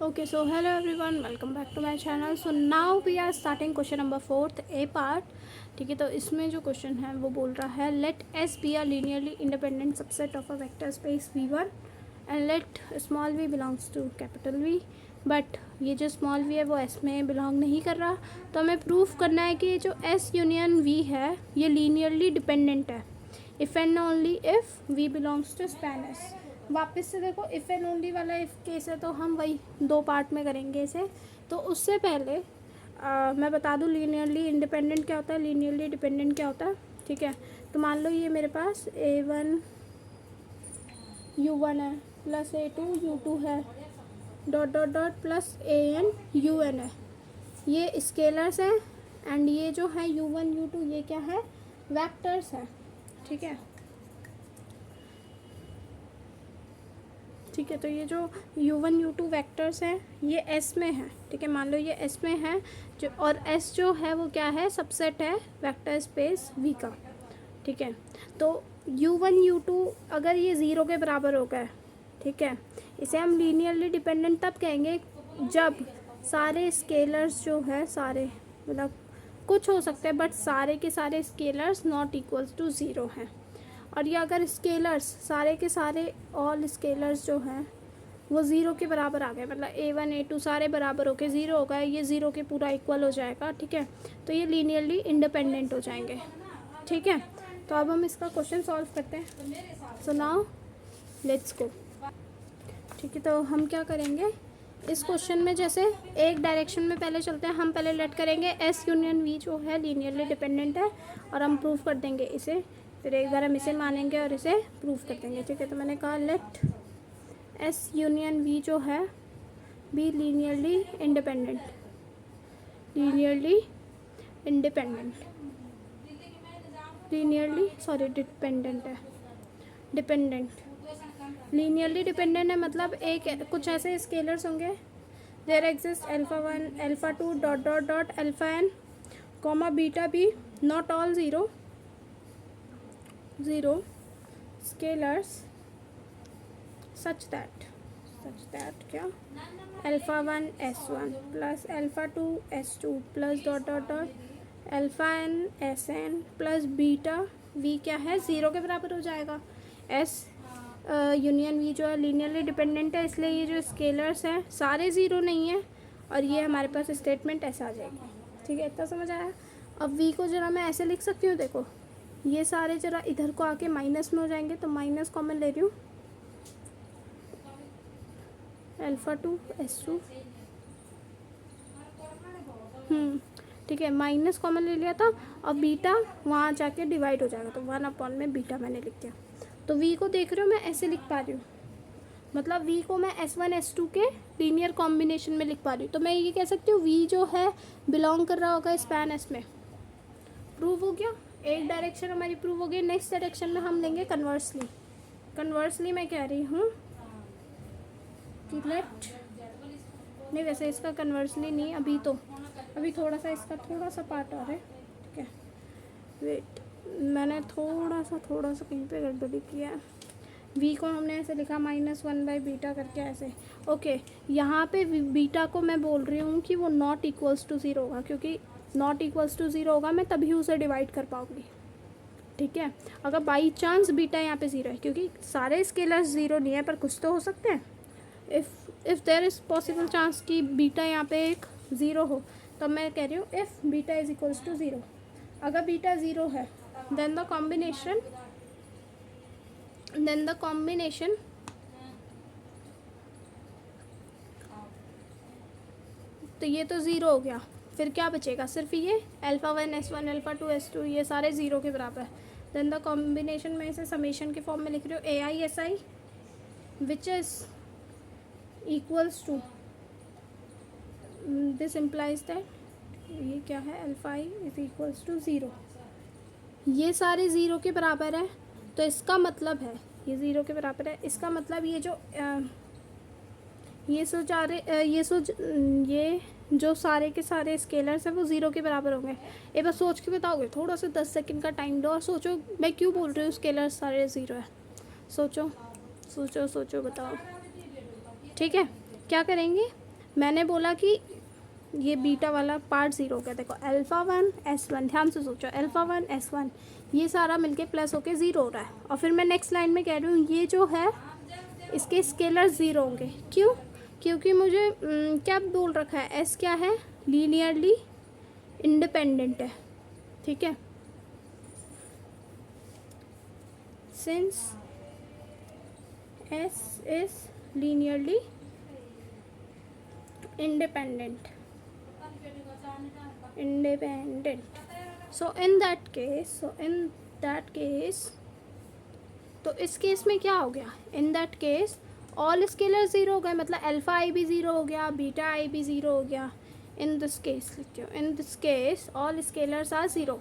Okay, so hello everyone, welcome back to my channel. So now we are starting question number 4th A part. ठीक है, तो इसमें जो question है वो बोल रहा है late S be a linearly independent subset of a vector space V1 and let small v belongs to capital V. But ये जो स्मॉल v है वो S में बिलोंग नहीं कर रहा, तो हमें प्रूफ करना है कि ये जो S यूनियन V है ये लीनियरली डिपेंडेंट है if and only if V belongs to span S. वापस से देखो, इफ़ एंड ओनली वाला इफ़ केस है तो हम वही दो पार्ट में करेंगे इसे. तो उससे पहले मैं बता दूँ लीनियरली इंडिपेंडेंट क्या होता है, लीनियरली डिपेंडेंट क्या होता है. ठीक है, तो मान लो ये मेरे पास A1 U1 है प्लस A2 U2 है dot dot dot plus AN UN है. ये स्केलर्स है एंड ये जो है U1 U2 ये क्या है, वेक्टर्स है. ठीक है, ठीक है, तो ये जो U1 U2 वेक्टर्स हैं ये S में है. ठीक है, मान लो ये S में है जो, और S जो है वो क्या है, सबसेट है वेक्टर स्पेस V का. ठीक है, तो U1 U2 अगर ये ज़ीरो के बराबर हो गए, ठीक है, इसे हम लीनियरली डिपेंडेंट तब कहेंगे जब सारे स्केलर्स जो है, सारे मतलब कुछ हो सकते हैं बट सारे के सारे scalars not equals to zero हैं. और ये अगर स्केलर्स सारे के सारे ऑल स्केलर्स जो हैं वो ज़ीरो के बराबर आ गए, मतलब A1 A2 सारे बराबर होके ज़ीरो हो गए, ये ज़ीरो के पूरा इक्वल हो जाएगा. ठीक है, तो ये लीनियरली इंडिपेंडेंट हो जाएंगे. ठीक है, तो अब हम इसका क्वेश्चन सॉल्व करते हैं. So now let's go. ठीक है, तो हम क्या करेंगे इस क्वेश्चन में, जैसे एक डायरेक्शन में पहले चलते हैं. हम पहले लेट करेंगे S यूनियन V जो है लीनियरली डिपेंडेंट है और हम प्रूफ कर देंगे इसे. फिर एक बार हम इसे मानेंगे और इसे प्रूफ कर देंगे. ठीक है, तो मैंने कहा लेट S यूनियन V जो है B linearly independent, linearly independent, linearly sorry dependent है, डिपेंडेंट लीनियरली डिपेंडेंट है. मतलब एक कुछ ऐसे स्केलर्स होंगे there exist α1 α2 dot dot dot α n comma beta B not all zero scalars such that क्या α1 S1 plus α2 S2 plus dot dot dot αn Sn plus beta V क्या है, zero के बराबर हो जाएगा. S यूनियन V जो है linearly dependent है, इसलिए ये जो स्केलर्स हैं सारे ज़ीरो नहीं है और ये हमारे पास स्टेटमेंट ऐसा आ जाएगी. ठीक है, इतना समझ आया. अब V को जरा मैं ऐसे लिख सकती हूँ, देखो ये सारे जरा इधर को आके माइनस में हो जाएंगे, तो माइनस कॉमन ले रही हूँ α2 S2. ठीक है, माइनस कॉमन ले लिया था. अब बीटा वहाँ जाके डिवाइड हो जाएगा, तो 1 में बीटा मैंने लिख दिया. तो V को देख रहे हो मैं ऐसे लिख पा रही हूँ, मतलब V को मैं S1 S2 के लीनियर कॉम्बिनेशन में लिख पा रही हूँ. तो मैं ये कह सकती हूँ V जो है बिलोंग कर रहा होगा स्पैन S में. प्रूव हो गया, एक डायरेक्शन हमारी प्रूव हो गई. नेक्स्ट डायरेक्शन में हम लेंगे कन्वर्सली. कन्वर्सली मैं कह रही हूँ कि लेट नहीं, वैसे इसका कन्वर्सली नहीं अभी, तो अभी थोड़ा सा इसका थोड़ा सा पार्ट और है. ठीक है, वेट, मैंने थोड़ा सा कहीं पे गड़बड़ी किया है. V को हमने ऐसे लिखा -1 बीटा करके ऐसे. ओके, यहाँ पे बीटा को मैं बोल रही हूँ कि वो नॉट इक्वल्स टू ज़ीरो होगा, क्योंकि नॉट इक्वल्स टू ज़ीरो होगा मैं तभी उसे डिवाइड कर पाऊँगी. ठीक है, अगर बाई चांस बीटा यहाँ पे ज़ीरो है, क्योंकि सारे स्केलर्स ज़ीरो नहीं है पर कुछ तो हो सकते हैं. If there is possible chance कि बीटा यहाँ पे एक ज़ीरो हो, तो मैं कह रही हूँ if beta is equals to zero. अगर बीटा ज़ीरो है देन द कॉम्बिनेशन तो ये तो ज़ीरो हो गया. फिर क्या बचेगा, सिर्फ ये α1 S1 α2 S2 ये सारे ज़ीरो के बराबर है. देन द कॉम्बिनेशन में इसे समेशन के फॉर्म में लिख रही हूँ AI SI which is equals to this implies that ये क्या है α इज़ इक्वल्स टू ज़ीरो. ये सारे ज़ीरो के बराबर है, तो इसका मतलब है ये ज़ीरो के बराबर है. इसका मतलब ये जो सारे के सारे स्केलर्स हैं वो ज़ीरो के बराबर होंगे. एक बार सोच के बताओगे, थोड़ा सा 10 सेकंड का टाइम दो और सोचो मैं क्यों बोल रही हूँ स्केलर्स सारे ज़ीरो है. सोचो बताओ. ठीक है, क्या करेंगे, मैंने बोला कि ये बीटा वाला पार्ट ज़ीरो हो गया। देखो अल्फ़ा वन एस वन, ध्यान से सोचो, अल्फ़ा वन एस वन ये सारा मिलके प्लस होके ज़ीरो हो रहा है। और फिर मैं नेक्स्ट लाइन में कह रही हूँ ये जो है इसके स्केलर ज़ीरो होंगे। क्यों? क्योंकि मुझे क्या बोल रखा है, एस क्या है, लीनियरली इंडिपेंडेंट है। ठीक है, since S is linearly independent so in that case तो इस केस में क्या हो गया, in that case all scalar zero हो गए, मतलब अल्फ़ा आई भी ज़ीरो हो गया, बीटा आई भी ज़ीरो हो गया। इन दिस केस लिखते हो, in this case all scalars are zero,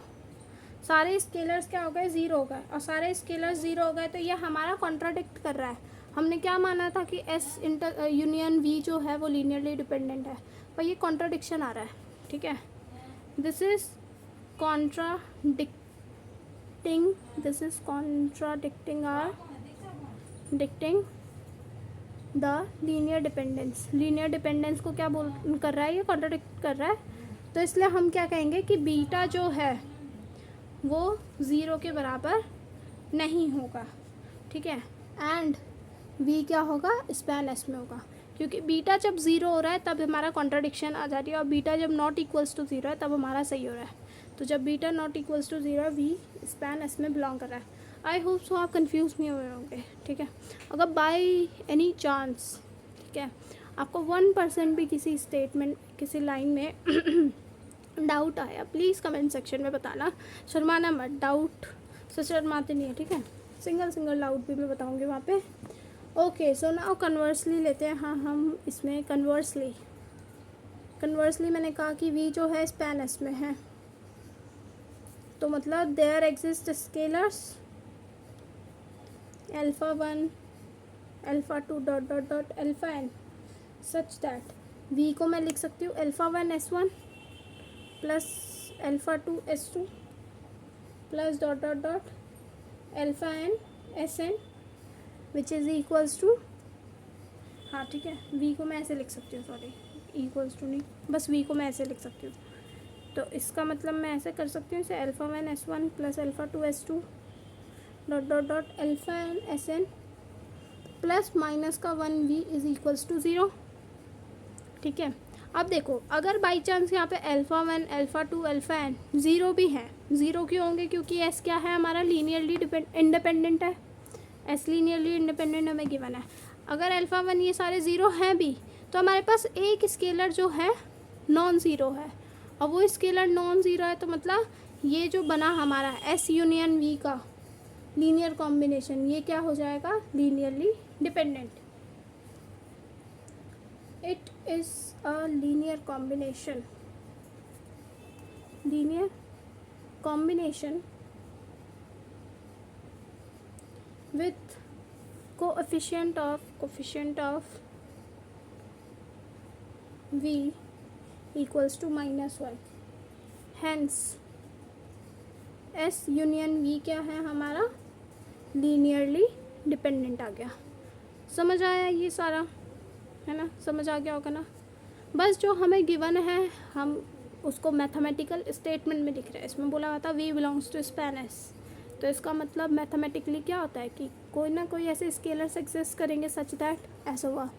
सारे स्केलर्स क्या हो गए, ज़ीरो हो गए। और सारे स्केलर्स ज़ीरो हो गए तो ये हमारा कॉन्ट्राडिक्ट कर रहा है। हमने क्या माना था कि एस इंटर यूनियन वी जो है वो लीनियरली डिपेंडेंट है, पर ये कॉन्ट्राडिक्शन आ रहा है। ठीक है, this is contradicting the linear dependence. Linear dependence को क्या बोल कर रहा है, ये कॉन्ट्राडिक्ट कर रहा है। तो इसलिए हम क्या कहेंगे कि बीटा जो है वो ज़ीरो के बराबर नहीं होगा। ठीक है, एंड वी क्या होगा, स्पैन एस में होगा, क्योंकि बीटा जब ज़ीरो हो रहा है तब हमारा कॉन्ट्राडिक्शन आ जाती है, और बीटा जब नॉट इक्वल्स टू ज़ीरो है तब हमारा सही हो रहा है। तो जब beta not equals to zero है, वी स्पैन एस में बिलोंग कर रहा है। आई होप सो आप कंफ्यूज नहीं हुए होंगे। ठीक है, अगर बाई एनी चांस, ठीक है, आपको 1% भी किसी स्टेटमेंट, किसी लाइन में डाउट आया, प्लीज़ कमेंट सेक्शन में बताना, शर्माना मत, डाउट से शर्माते नहीं है। ठीक है, सिंगल डाउट भी मैं बताऊँगी वहाँ पे। ओके, सो नाउ कन्वर्सली लेते हैं। हाँ, हम इसमें कन्वर्सली मैंने कहा कि वी जो है स्पैन एस में है, तो मतलब there exist scalars alpha one alpha two dot dot dot alpha n such that V को मैं लिख सकती हूँ alpha one S one plus alpha two S two plus dot dot dot alpha N S n which is equals to, हाँ ठीक है, we को मैं ऐसे लिख सकती हूँ, सॉरी इक्वल्स टू नहीं, बस वी को मैं ऐसे लिख सकती हूँ। तो इसका मतलब मैं ऐसे कर सकती हूँ, इसे alpha one S one plus alpha two S two dot dot dot alpha N S N plus minus का one V is equals to zero. ठीक है, अब देखो, अगर बाई चांस यहाँ पे alpha one alpha two alpha N zero भी हैं, ज़ीरो क्यों होंगे, क्योंकि एस क्या है हमारा, लीनियरली इंडिपेंडेंट है, एस लीनियरली इंडिपेंडेंट हमें गिवन है। अगर अल्फ़ा वन ये सारे ज़ीरो हैं भी, तो हमारे पास एक स्केलर जो है नॉन ज़ीरो है, और वो स्केलर नॉन ज़ीरो है, तो मतलब ये जो बना हमारा एस यूनियन वी का लीनियर कॉम्बिनेशन, ये क्या हो जाएगा, linearly dependent. It is a linear combination with coefficient of v equals to -1, hence S union v क्या है हमारा, लीनियरली डिपेंडेंट आ गया। समझ आया ये सारा, है ना, समझ आ गया होगा ना। बस जो हमें गिवन है हम उसको मैथमेटिकल स्टेटमेंट में लिख रहे हैं। इसमें बोला हुआ था v belongs to span S, तो इसका मतलब मैथमेटिकली क्या होता है कि कोई ना कोई ऐसे स्केलर्स एग्जिस्ट करेंगे सच दैट, ऐसा हुआ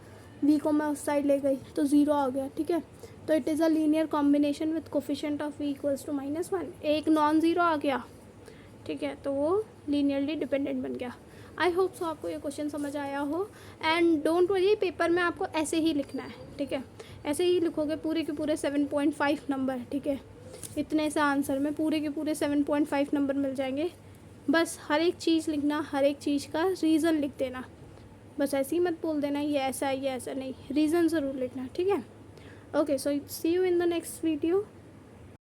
वी को मैं उस साइड ले गई तो ज़ीरो आ गया। ठीक है, तो it is a linear combination with coefficient of V equals to -1, एक नॉन ज़ीरो आ गया। ठीक है, तो वो लीनियरली डिपेंडेंट बन गया। आई होप सो आपको ये क्वेश्चन समझ आया हो, एंड डोंट वरी, पेपर में आपको ऐसे ही लिखना है। ठीक है, ऐसे ही लिखोगे पूरे के पूरे 7.5 नंबर। ठीक है, इतने से आंसर में पूरे के पूरे 7.5 नंबर मिल जाएंगे। बस हर एक चीज़ लिखना, हर एक चीज़ का रीज़न लिख देना, बस ऐसे ही मत बोल देना ये ऐसा है ये ऐसा नहीं, रीज़न ज़रूर लिखना। ठीक है, okay, so see you in the next video.